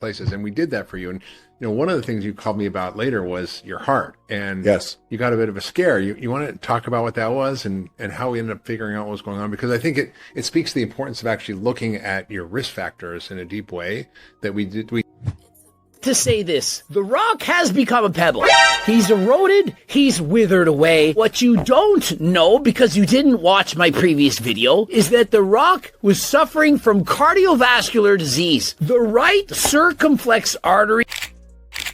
places, and we did that for you. And one of the things you called me about later was your heart, and yes, you got a bit of a scare. You want to talk about what that was and how we ended up figuring out what was going on, because I think it speaks to the importance of actually looking at your risk factors in a deep way that we did. To say this, The Rock has become a pebble. He's eroded, he's withered away. What you don't know, because you didn't watch my previous video, is that The Rock was suffering from cardiovascular disease. The right circumflex artery...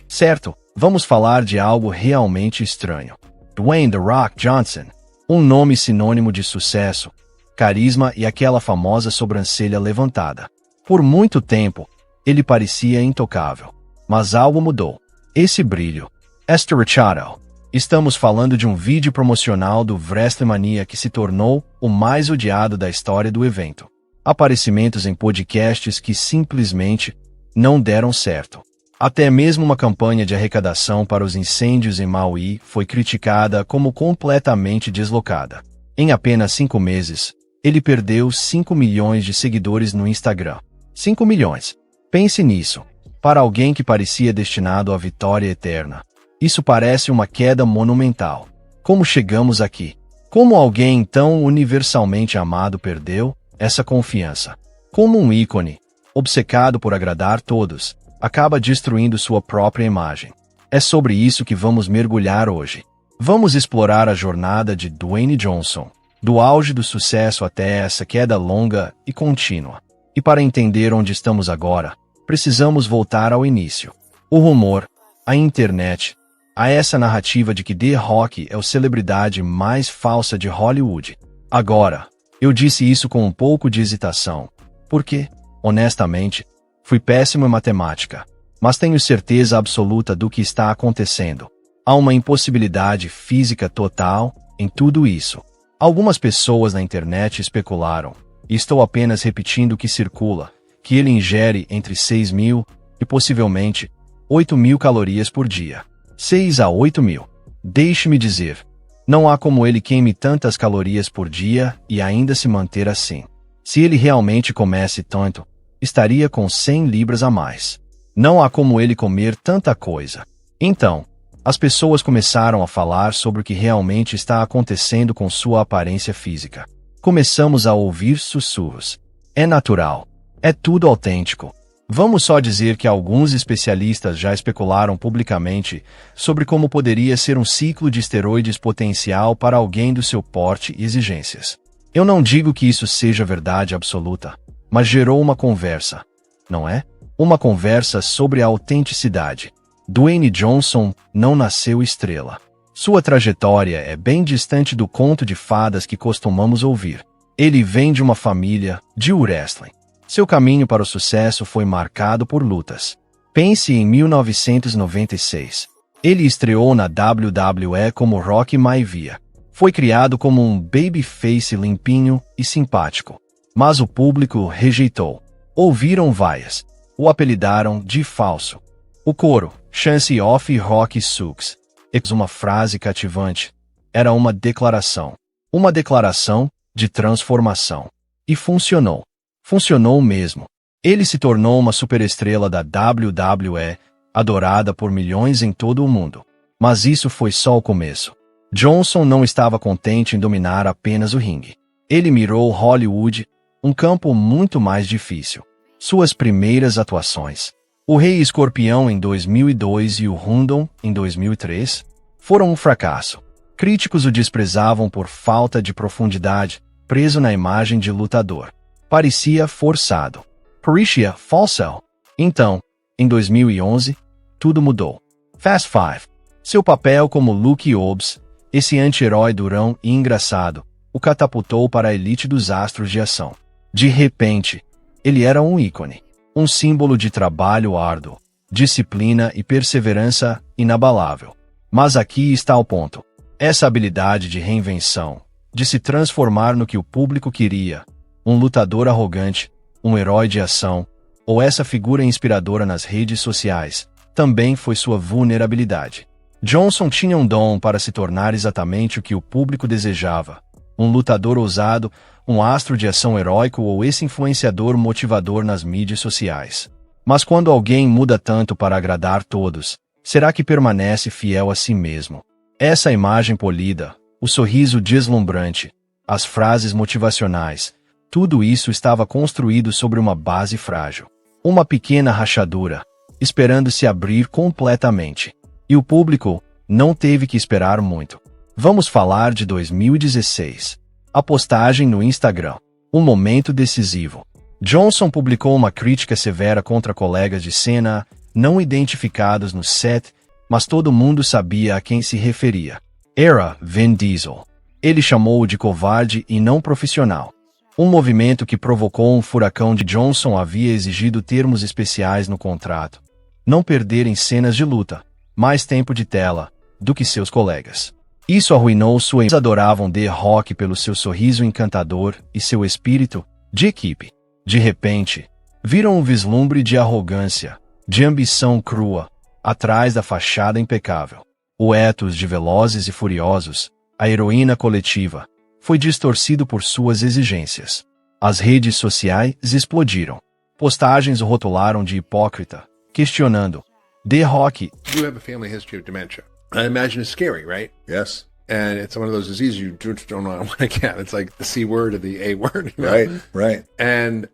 Certo, vamos falar de algo realmente estranho. Dwayne The Rock Johnson, nome sinônimo de sucesso, carisma e aquela famosa sobrancelha levantada. Por muito tempo, ele parecia intocável. Mas algo mudou. Esse brilho. Esta Richardo. Estamos falando de um vídeo promocional do WrestleMania que se tornou o mais odiado da história do evento. Aparecimentos em podcasts que simplesmente não deram certo. Até mesmo uma campanha de arrecadação para os incêndios em Maui foi criticada como completamente deslocada. Em apenas 5 meses, ele perdeu 5 milhões de seguidores no Instagram. 5 milhões. Pense nisso. Para alguém que parecia destinado à vitória eterna. Isso parece uma queda monumental. Como chegamos aqui? Como alguém tão universalmente amado perdeu essa confiança? Como um ícone, obcecado por agradar todos, acaba destruindo sua própria imagem. É sobre isso que vamos mergulhar hoje. Vamos explorar a jornada de Dwayne Johnson, do auge do sucesso até essa queda longa e contínua. E para entender onde estamos agora, precisamos voltar ao início. O rumor, a internet, a essa narrativa de que The Rock é a celebridade mais falsa de Hollywood. Agora, eu disse isso com um pouco de hesitação, porque, honestamente, fui péssimo em matemática, mas tenho certeza absoluta do que está acontecendo. Há uma impossibilidade física total em tudo isso. Algumas pessoas na internet especularam, e estou apenas repetindo o que circula, que ele ingere entre 6.000 e possivelmente 8.000 calorias por dia. 6 a 8.000. Deixe-me dizer, não há como ele queime tantas calorias por dia e ainda se manter assim. Se ele realmente comesse tanto, estaria com 100 libras a mais. Não há como ele comer tanta coisa. Então, as pessoas começaram a falar sobre o que realmente está acontecendo com sua aparência física. Começamos a ouvir sussurros. É natural. É tudo autêntico. Vamos só dizer que alguns especialistas já especularam publicamente sobre como poderia ser um ciclo de esteroides potencial para alguém do seu porte e exigências. Eu não digo que isso seja verdade absoluta, mas gerou uma conversa, não é? Uma conversa sobre a autenticidade. Dwayne Johnson não nasceu estrela. Sua trajetória é bem distante do conto de fadas que costumamos ouvir. Ele vem de uma família de wrestling. Seu caminho para o sucesso foi marcado por lutas. Pense em 1996. Ele estreou na WWE como Rocky Maivia. Foi criado como um babyface limpinho e simpático. Mas o público rejeitou. Ouviram vaias. O apelidaram de falso. O coro, Chance of Rocky Sucks, é uma frase cativante. Era uma declaração. Uma declaração de transformação. E funcionou. Funcionou mesmo. Ele se tornou uma superestrela da WWE, adorada por milhões em todo o mundo. Mas isso foi só o começo. Johnson não estava contente em dominar apenas o ringue. Ele mirou Hollywood, um campo muito mais difícil. Suas primeiras atuações, o Rei Escorpião em 2002 e o Rundon em 2003, foram um fracasso. Críticos o desprezavam por falta de profundidade, preso na imagem de lutador. Parecia forçado. Parecia falso. Então, em 2011, tudo mudou. Fast Five. Seu papel como Luke Hobbs, esse anti-herói durão e engraçado, o catapultou para a elite dos astros de ação. De repente, ele era um ícone. Um símbolo de trabalho árduo, disciplina e perseverança inabalável. Mas aqui está o ponto. Essa habilidade de reinvenção, de se transformar no que o público queria, um lutador arrogante, um herói de ação, ou essa figura inspiradora nas redes sociais, também foi sua vulnerabilidade. Johnson tinha um dom para se tornar exatamente o que o público desejava. Um lutador ousado, um astro de ação heróico ou esse influenciador motivador nas mídias sociais. Mas quando alguém muda tanto para agradar todos, será que permanece fiel a si mesmo? Essa imagem polida, o sorriso deslumbrante, as frases motivacionais, tudo isso estava construído sobre uma base frágil. Uma pequena rachadura, esperando se abrir completamente. E o público não teve que esperar muito. Vamos falar de 2016. A postagem no Instagram. Um momento decisivo. Johnson publicou uma crítica severa contra colegas de cena, não identificados no set, mas todo mundo sabia a quem se referia. Era Vin Diesel. Ele chamou-o de covarde e não profissional. Um movimento que provocou um furacão de Johnson havia exigido termos especiais no contrato. Não perderem cenas de luta, mais tempo de tela, do que seus colegas. Isso arruinou sua... Eles adoravam The Rock pelo seu sorriso encantador e seu espírito de equipe. De repente, viram um vislumbre de arrogância, de ambição crua, atrás da fachada impecável. O ethos de Velozes e Furiosos, a heroína coletiva, foi distorcido por suas exigências. As redes sociais explodiram. Postagens o rotularam de hipócrita, questionando: The Rock, You have a family history of dementia. I imagine it's scary, right? Yes. And it's one of those diseases you just don't want to get. It's like the C word or the A word. You know? Right, right. And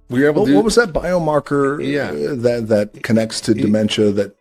we were able to... What was that biomarker that connects to dementia that...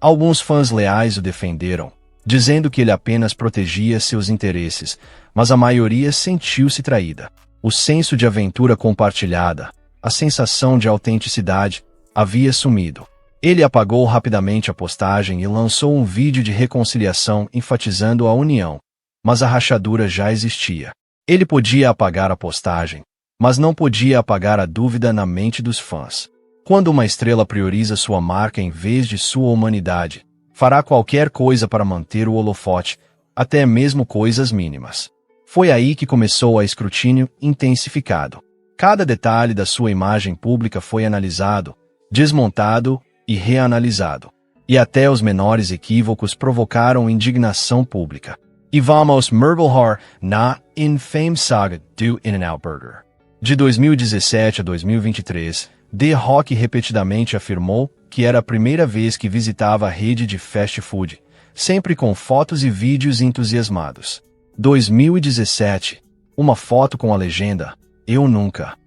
Alguns fãs leais o defenderam, dizendo que ele apenas protegia seus interesses, mas a maioria sentiu-se traída. O senso de aventura compartilhada, a sensação de autenticidade, havia sumido. Ele apagou rapidamente a postagem e lançou um vídeo de reconciliação enfatizando a união, mas a rachadura já existia. Ele podia apagar a postagem, mas não podia apagar a dúvida na mente dos fãs. Quando uma estrela prioriza sua marca em vez de sua humanidade, fará qualquer coisa para manter o holofote, até mesmo coisas mínimas. Foi aí que começou a escrutínio intensificado. Cada detalhe da sua imagem pública foi analisado, desmontado e reanalisado. E até os menores equívocos provocaram indignação pública. E vamos mergulhar na infame saga do In-N-Out Burger. De 2017 a 2023, The Rock repetidamente afirmou que era a primeira vez que visitava a rede de fast food, sempre com fotos e vídeos entusiasmados. 2017. Uma foto com a legenda: Eu nunca.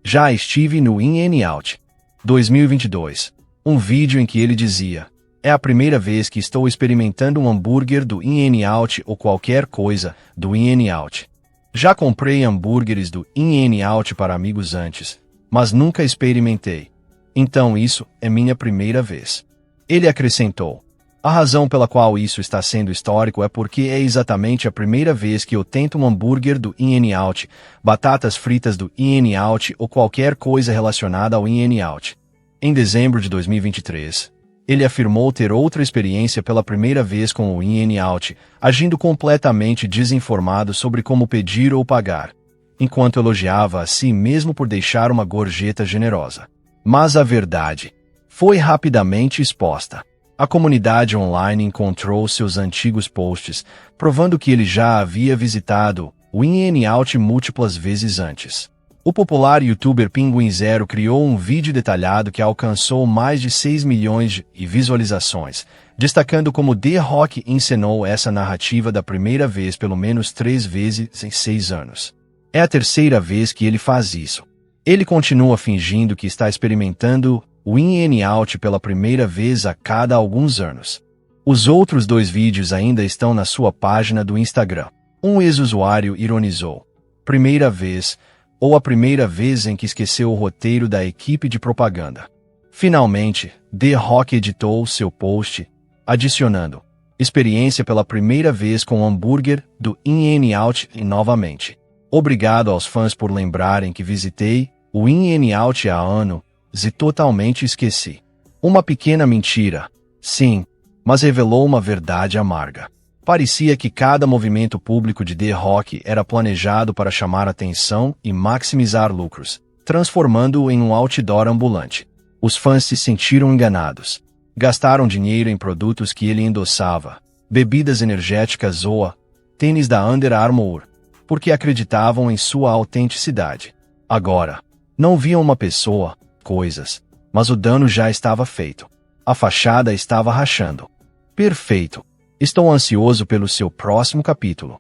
Já estive no In-N-Out. 2022. Um vídeo em que ele dizia: É a primeira vez que estou experimentando um hambúrguer do In-N-Out ou qualquer coisa do In-N-Out. Já comprei hambúrgueres do In-N-Out para amigos antes, mas nunca experimentei. Então isso é minha primeira vez. Ele acrescentou: A razão pela qual isso está sendo histórico é porque é exatamente a primeira vez que eu tento um hambúrguer do In-N-Out, batatas fritas do In-N-Out ou qualquer coisa relacionada ao In-N-Out. Em dezembro de 2023, ele afirmou ter outra experiência pela primeira vez com o In-N-Out, agindo completamente desinformado sobre como pedir ou pagar, enquanto elogiava a si mesmo por deixar uma gorjeta generosa. Mas a verdade foi rapidamente exposta. A comunidade online encontrou seus antigos posts, provando que ele já havia visitado o In-N-Out múltiplas vezes antes. O popular youtuber Pinguim Zero criou um vídeo detalhado que alcançou mais de 6 milhões de visualizações, destacando como The Rock encenou essa narrativa da primeira vez pelo menos 3 vezes em 6 anos. É a terceira vez que ele faz isso. Ele continua fingindo que está experimentando o In-N-Out pela primeira vez a cada alguns anos. Os outros 2 vídeos ainda estão na sua página do Instagram. Um ex-usuário ironizou: Primeira vez, ou a primeira vez em que esqueceu o roteiro da equipe de propaganda. Finalmente, The Rock editou seu post, adicionando: Experiência pela primeira vez com o hambúrguer do In-N-Out e novamente. Obrigado aos fãs por lembrarem que visitei o In-N-Out há anos e totalmente esqueci. Uma pequena mentira, sim, mas revelou uma verdade amarga. Parecia que cada movimento público de The Rock era planejado para chamar atenção e maximizar lucros, transformando-o em um outdoor ambulante. Os fãs se sentiram enganados. Gastaram dinheiro em produtos que ele endossava, bebidas energéticas ou tênis da Under Armour, porque acreditavam em sua autenticidade. Agora, não viam uma pessoa, coisas, mas o dano já estava feito. A fachada estava rachando. Perfeito. Estou ansioso pelo seu próximo capítulo.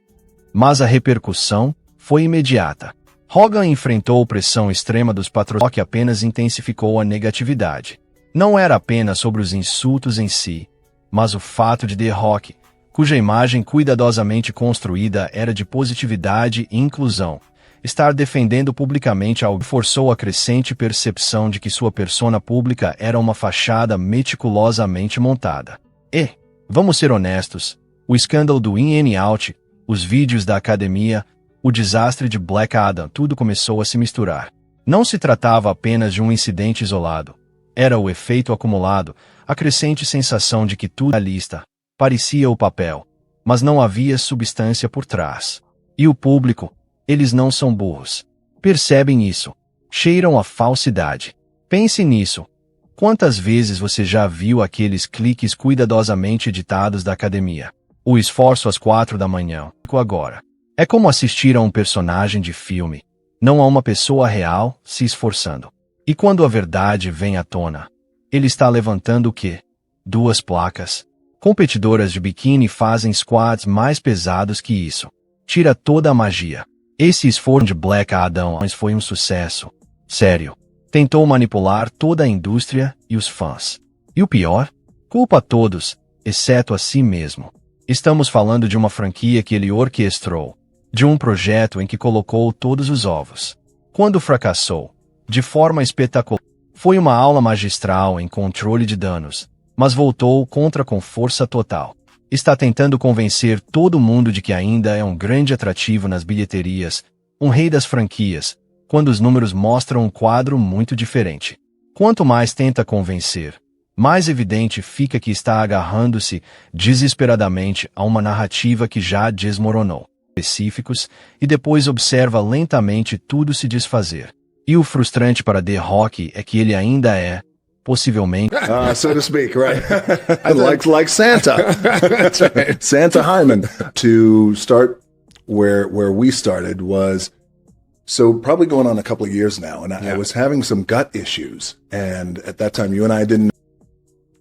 Mas a repercussão foi imediata. Hogan enfrentou pressão extrema dos patrões que apenas intensificou a negatividade. Não era apenas sobre os insultos em si, mas o fato de The Rock, cuja imagem cuidadosamente construída era de positividade e inclusão, estar defendendo publicamente algo forçou a crescente percepção de que sua persona pública era uma fachada meticulosamente montada. E, vamos ser honestos, o escândalo do In and Out, os vídeos da academia, o desastre de Black Adam, tudo começou a se misturar. Não se tratava apenas de um incidente isolado. Era o efeito acumulado, a crescente sensação de que tudo na lista parecia o papel, mas não havia substância por trás. E o público, eles não são burros. Percebem isso. Cheiram a falsidade. Pense nisso. Quantas vezes você já viu aqueles cliques cuidadosamente editados da academia? O esforço às 4 da manhã. Agora. É como assistir a um personagem de filme, não a uma pessoa real se esforçando. E quando a verdade vem à tona, ele está levantando o quê? 2 placas. Competidoras de biquíni fazem squats mais pesados que isso. Tira toda a magia. Esse esforço de Black Adam foi um sucesso. Sério. Tentou manipular toda a indústria e os fãs. E o pior? Culpa a todos, exceto a si mesmo. Estamos falando de uma franquia que ele orquestrou, de um projeto em que colocou todos os ovos. Quando fracassou, de forma espetacular, foi uma aula magistral em controle de danos, mas voltou contra com força total. Está tentando convencer todo mundo de que ainda é um grande atrativo nas bilheterias, um rei das franquias, quando os números mostram um quadro muito diferente. Quanto mais tenta convencer, mais evidente fica que está agarrando-se desesperadamente a uma narrativa que já desmoronou. Específicos, e depois observa lentamente tudo se desfazer. E o frustrante para The Rock é que ele ainda é, possivelmente, so to speak, right? like Santa. That's right. Santa Hyman. To start where we started was, so probably going on a couple of years now, and I was having some gut issues, and at that time you and I didn't.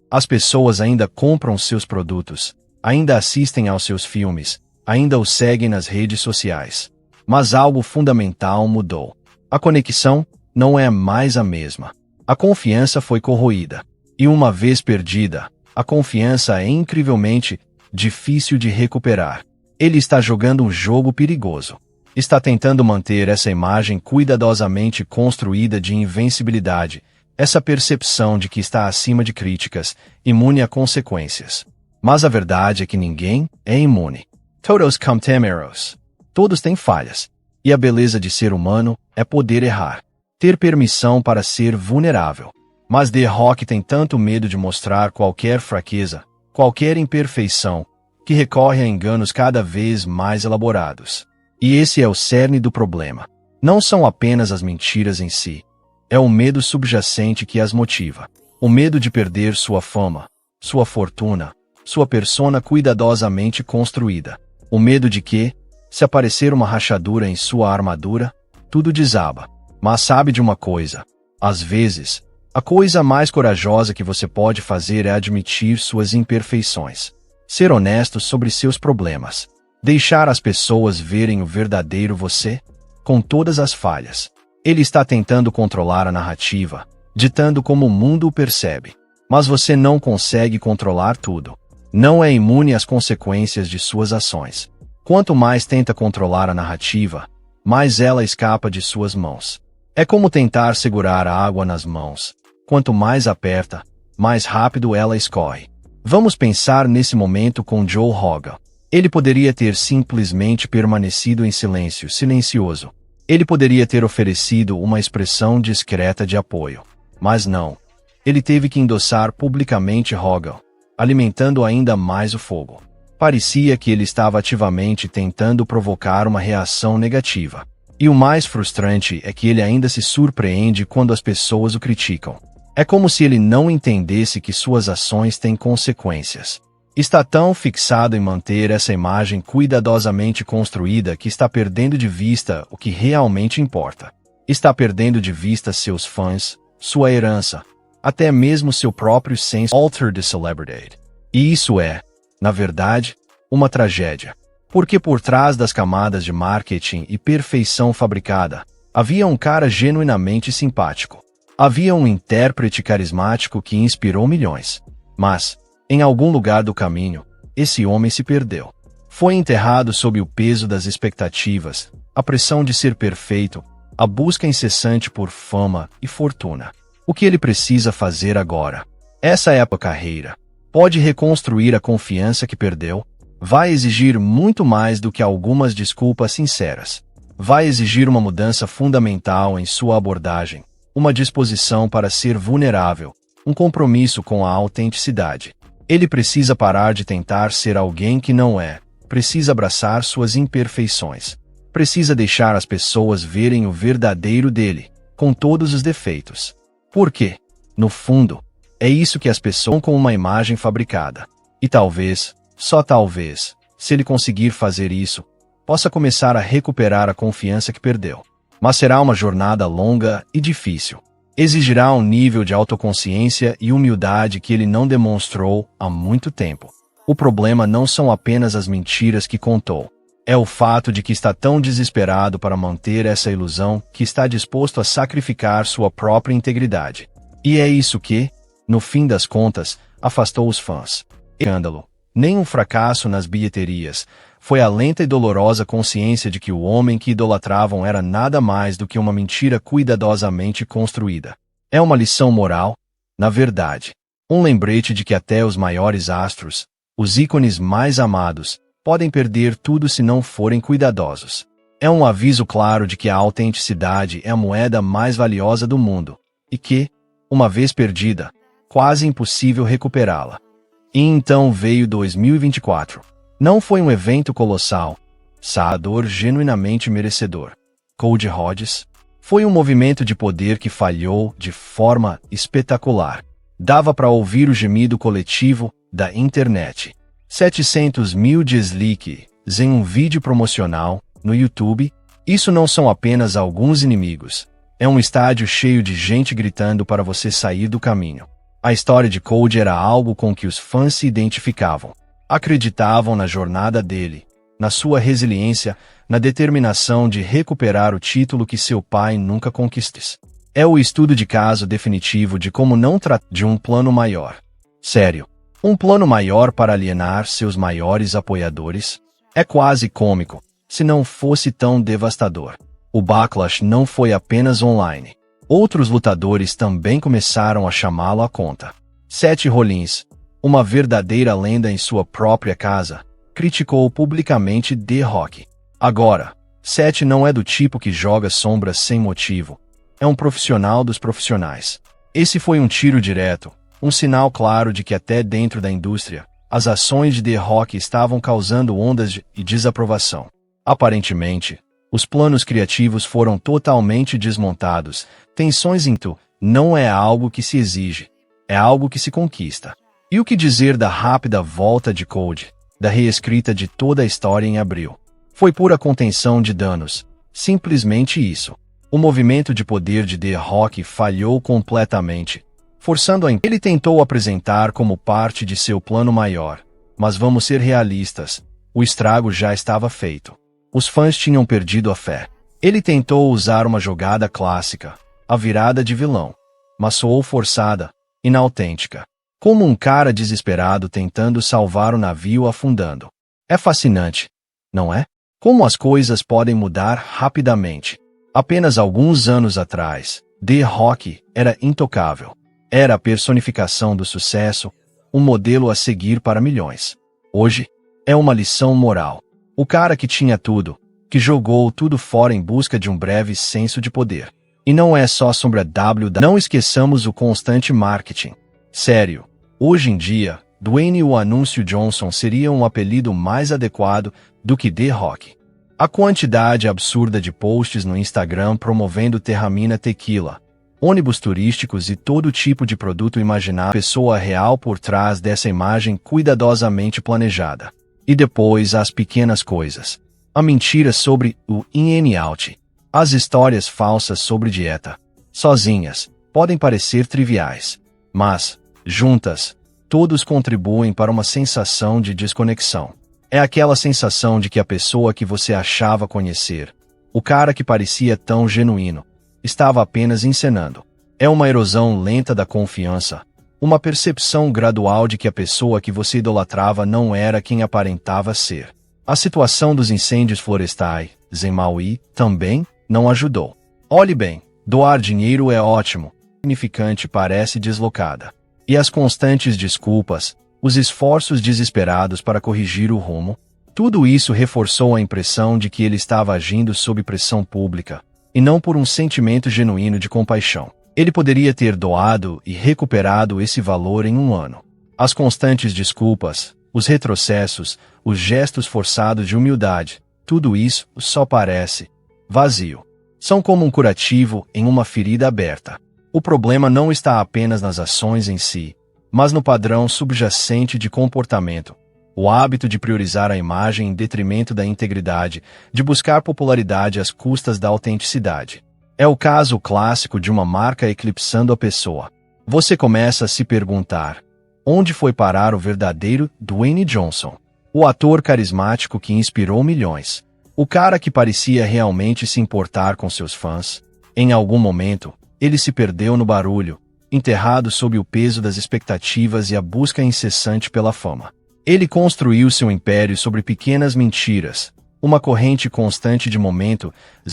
As pessoas ainda compram seus produtos, ainda assistem aos seus filmes, ainda os seguem nas redes sociais. Mas algo fundamental mudou. A conexão não é mais a mesma. A confiança foi corroída. E uma vez perdida, a confiança é incrivelmente difícil de recuperar. Ele está jogando um jogo perigoso. Está tentando manter essa imagem cuidadosamente construída de invencibilidade, essa percepção de que está acima de críticas, imune a consequências. Mas a verdade é que ninguém é imune. Todos cometemos. Todos têm falhas. E a beleza de ser humano é poder errar. Ter permissão para ser vulnerável. Mas The Rock tem tanto medo de mostrar qualquer fraqueza, qualquer imperfeição, que recorre a enganos cada vez mais elaborados. E esse é o cerne do problema. Não são apenas as mentiras em si. É o medo subjacente que as motiva. O medo de perder sua fama, sua fortuna, sua persona cuidadosamente construída. O medo de que, se aparecer uma rachadura em sua armadura, tudo desaba. Mas sabe de uma coisa? Às vezes, a coisa mais corajosa que você pode fazer é admitir suas imperfeições. Ser honesto sobre seus problemas. Deixar as pessoas verem o verdadeiro você, com todas as falhas. Ele está tentando controlar a narrativa, ditando como o mundo o percebe. Mas você não consegue controlar tudo. Não é imune às consequências de suas ações. Quanto mais tenta controlar a narrativa, mais ela escapa de suas mãos. É como tentar segurar a água nas mãos. Quanto mais aperta, mais rápido ela escorre. Vamos pensar nesse momento com Joe Rogan. Ele poderia ter simplesmente permanecido em silêncio, silencioso. Ele poderia ter oferecido uma expressão discreta de apoio. Mas não. Ele teve que endossar publicamente Rogan, alimentando ainda mais o fogo. Parecia que ele estava ativamente tentando provocar uma reação negativa. E o mais frustrante é que ele ainda se surpreende quando as pessoas o criticam. É como se ele não entendesse que suas ações têm consequências. Está tão fixado em manter essa imagem cuidadosamente construída que está perdendo de vista o que realmente importa. Está perdendo de vista seus fãs, sua herança, até mesmo seu próprio senso alter de celebridade. E isso é, na verdade, uma tragédia. Porque por trás das camadas de marketing e perfeição fabricada, havia um cara genuinamente simpático. Havia um intérprete carismático que inspirou milhões. Mas, em algum lugar do caminho, esse homem se perdeu. Foi enterrado sob o peso das expectativas, a pressão de ser perfeito, a busca incessante por fama e fortuna. O que ele precisa fazer agora? Essa é a carreira. Pode reconstruir a confiança que perdeu? Vai exigir muito mais do que algumas desculpas sinceras. Vai exigir uma mudança fundamental em sua abordagem, uma disposição para ser vulnerável, um compromisso com a autenticidade. Ele precisa parar de tentar ser alguém que não é, precisa abraçar suas imperfeições. Precisa deixar as pessoas verem o verdadeiro dele, com todos os defeitos. Por quê? No fundo, é isso que as pessoas com uma imagem fabricada. E talvez, só talvez, se ele conseguir fazer isso, possa começar a recuperar a confiança que perdeu. Mas será uma jornada longa e difícil. Exigirá um nível de autoconsciência e humildade que ele não demonstrou há muito tempo. O problema não são apenas as mentiras que contou. É o fato de que está tão desesperado para manter essa ilusão que está disposto a sacrificar sua própria integridade. E é isso que, no fim das contas, afastou os fãs. Escândalo, nem um fracasso nas bilheterias, foi a lenta e dolorosa consciência de que o homem que idolatravam era nada mais do que uma mentira cuidadosamente construída. É uma lição moral, na verdade. Um lembrete de que até os maiores astros, os ícones mais amados, podem perder tudo se não forem cuidadosos. É um aviso claro de que a autenticidade é a moeda mais valiosa do mundo, e que, uma vez perdida, quase impossível recuperá-la. E então veio 2024. Não foi um evento colossal, saador genuinamente merecedor. Cody Rhodes foi um movimento de poder que falhou de forma espetacular. Dava para ouvir o gemido coletivo da internet. 700 mil dislikes em um vídeo promocional no YouTube. Isso não são apenas alguns inimigos. É um estádio cheio de gente gritando para você sair do caminho. A história de Cody era algo com que os fãs se identificavam. Acreditavam na jornada dele, na sua resiliência, na determinação de recuperar o título que seu pai nunca conquistou. É o estudo de caso definitivo de como não tratar de um plano maior. Sério, um plano maior para alienar seus maiores apoiadores? É quase cômico, se não fosse tão devastador. O backlash não foi apenas online. Outros lutadores também começaram a chamá-lo à conta. Seth Rollins, uma verdadeira lenda em sua própria casa, criticou publicamente The Rock. Agora, Seth não é do tipo que joga sombras sem motivo. É um profissional dos profissionais. Esse foi um tiro direto, um sinal claro de que até dentro da indústria, as ações de The Rock estavam causando ondas de desaprovação. Aparentemente, os planos criativos foram totalmente desmontados. Tensões em tu não é algo que se exige, é algo que se conquista. E o que dizer da rápida volta de Cody, da reescrita de toda a história em abril? Foi pura contenção de danos, simplesmente isso. O movimento de poder de The Rock falhou completamente, forçando a ele tentou apresentar como parte de seu plano maior, mas vamos ser realistas, o estrago já estava feito. Os fãs tinham perdido a fé. Ele tentou usar uma jogada clássica, a virada de vilão, mas soou forçada, inautêntica, como um cara desesperado tentando salvar o navio afundando. É fascinante, não é? Como as coisas podem mudar rapidamente. Apenas alguns anos atrás, The Rock era intocável. Era a personificação do sucesso, um modelo a seguir para milhões. Hoje, é uma lição moral. O cara que tinha tudo, que jogou tudo fora em busca de um breve senso de poder. E não é só sombra Não esqueçamos o constante marketing. Sério, hoje em dia, Dwayne o Anúncio Johnson seria um apelido mais adequado do que The Rock. A quantidade absurda de posts no Instagram promovendo Terramina Tequila, ônibus turísticos e todo tipo de produto imaginável, pessoa real por trás dessa imagem cuidadosamente planejada. E depois as pequenas coisas. A mentira sobre o in and out. As histórias falsas sobre dieta. Sozinhas. podem parecer triviais, mas, juntas, todos contribuem para uma sensação de desconexão. É aquela sensação de que a pessoa que você achava conhecer, o cara que parecia tão genuíno, estava apenas encenando. É uma erosão lenta da confiança, uma percepção gradual de que a pessoa que você idolatrava não era quem aparentava ser. A situação dos incêndios florestais em Maui também não ajudou. Olhe bem, doar dinheiro é ótimo, significante parece deslocada. E as constantes desculpas, os esforços desesperados para corrigir o rumo, tudo isso reforçou a impressão de que ele estava agindo sob pressão pública, e não por um sentimento genuíno de compaixão. Ele poderia ter doado e recuperado esse valor em um ano. As constantes desculpas, os retrocessos, os gestos forçados de humildade, tudo isso só parece vazio. São como um curativo em uma ferida aberta. O problema não está apenas nas ações em si, mas no padrão subjacente de comportamento. O hábito de priorizar a imagem em detrimento da integridade, de buscar popularidade às custas da autenticidade. É o caso clássico de uma marca eclipsando a pessoa. Você começa a se perguntar: onde foi parar o verdadeiro Dwayne Johnson? O ator carismático que inspirou milhões. O cara que parecia realmente se importar com seus fãs. Em algum momento, ele se perdeu no barulho, enterrado sob o peso das expectativas e a busca incessante pela fama. Ele construiu seu império sobre pequenas mentiras, uma corrente constante de momentos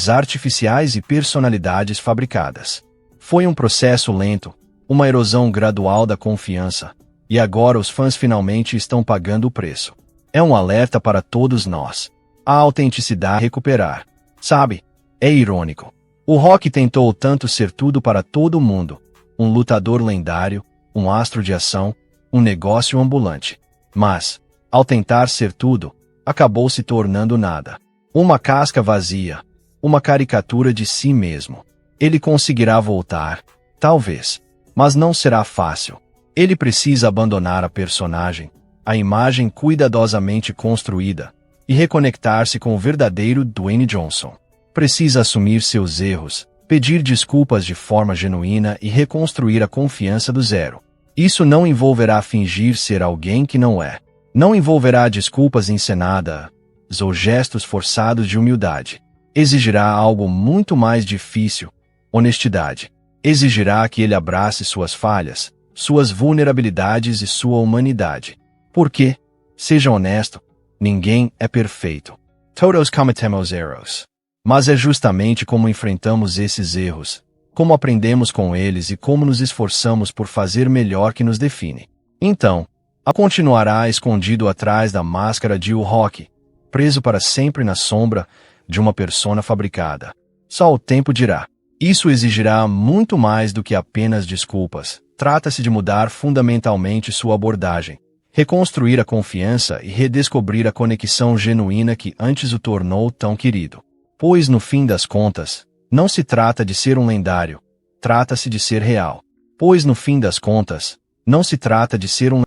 artificiais e personalidades fabricadas. Foi um processo lento, uma erosão gradual da confiança, e agora os fãs finalmente estão pagando o preço. É um alerta para todos nós. A autenticidade a recuperar. Sabe, é irônico. O Rock tentou tanto ser tudo para todo mundo, um lutador lendário, um astro de ação, um negócio ambulante. Mas, ao tentar ser tudo, acabou se tornando nada. Uma casca vazia, uma caricatura de si mesmo. Ele conseguirá voltar, talvez, mas não será fácil. Ele precisa abandonar a personagem, a imagem cuidadosamente construída, e reconectar-se com o verdadeiro Dwayne Johnson. Precisa assumir seus erros, pedir desculpas de forma genuína e reconstruir a confiança do zero. Isso não envolverá fingir ser alguém que não é. Não envolverá desculpas encenadas ou gestos forçados de humildade. Exigirá algo muito mais difícil: honestidade. Exigirá que ele abrace suas falhas, suas vulnerabilidades e sua humanidade. Porque, seja honesto, ninguém é perfeito. Todos cometemos erros. Mas é justamente como enfrentamos esses erros, como aprendemos com eles e como nos esforçamos por fazer melhor que nos define. Então, continuará escondido atrás da máscara de o Rock, preso para sempre na sombra de uma persona fabricada. Só o tempo dirá. Isso exigirá muito mais do que apenas desculpas. Trata-se de mudar fundamentalmente sua abordagem, reconstruir a confiança e redescobrir a conexão genuína que antes o tornou tão querido. Pois, no fim das contas, não se trata de ser um lendário, trata-se de ser real. Pois, no fim das contas, não se trata de ser um